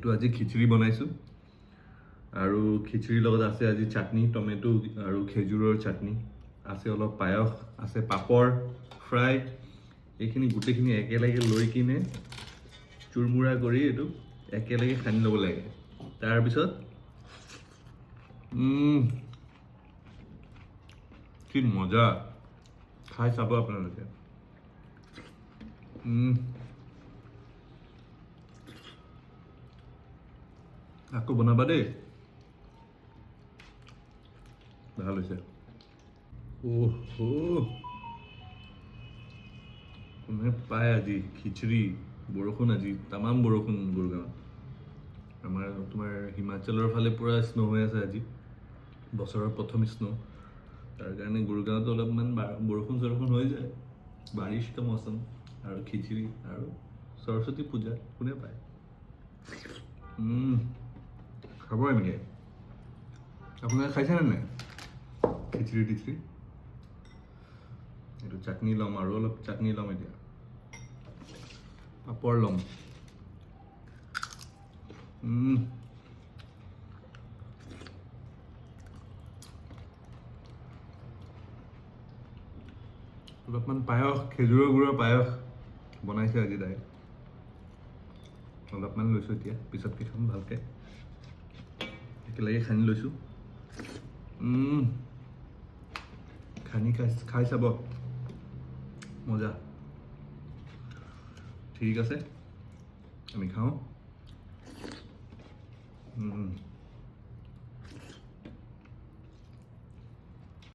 এইটো আজি খিচিৰি বনাইছোঁ আৰু খিচিৰিৰ লগত আছে আজি চাটনি টমেটো আৰু খেজুৰৰ চাটনি আছে অলপ পায়স আছে পাপৰ ফ্ৰাই এইখিনি গোটেইখিনি একেলগে লৈ কিনে চুৰমুৰা কৰি এইটো একেলগে সানি ল'ব লাগে তাৰপিছত কি মজা খাই চাব আপোনালোকে আকৌ বনাবা দেই ভাল হৈছে কোনে পায় আজি খিচিৰি বৰষুণ আজি তামাম বৰষুণ গুৰগাঁৱত আমাৰ তোমাৰ হিমাচলৰ ফালে পুৰা স্নো হৈ আছে আজি বছৰৰ প্ৰথম স্নো তাৰ কাৰণে গুৰগাঁৱত অলপমান বৰষুণ চৰষুণ হৈ যায় বাৰিছ কা মৌচম আৰু খিচিৰি আৰু সৰস্বতী পূজা কোনে পায় খাব এনেকৈ আপোনালোকে খাইছেনে নাই খিচিৰি টিচিৰি এইটো চাটনি ল'ম আৰু অলপ চাটনি ল'ম এতিয়া পাপৰ ল'ম অলপমান পায়স খেজুৰৰ গুড়ৰ পায়স বনাইছে আজি তাই অলপমান লৈছোঁ এতিয়া পিছতকৈ খাম ভালকৈ একেলগে সানি লৈছোঁ খাই চাব মজা ঠিক আছে আমি খাওঁ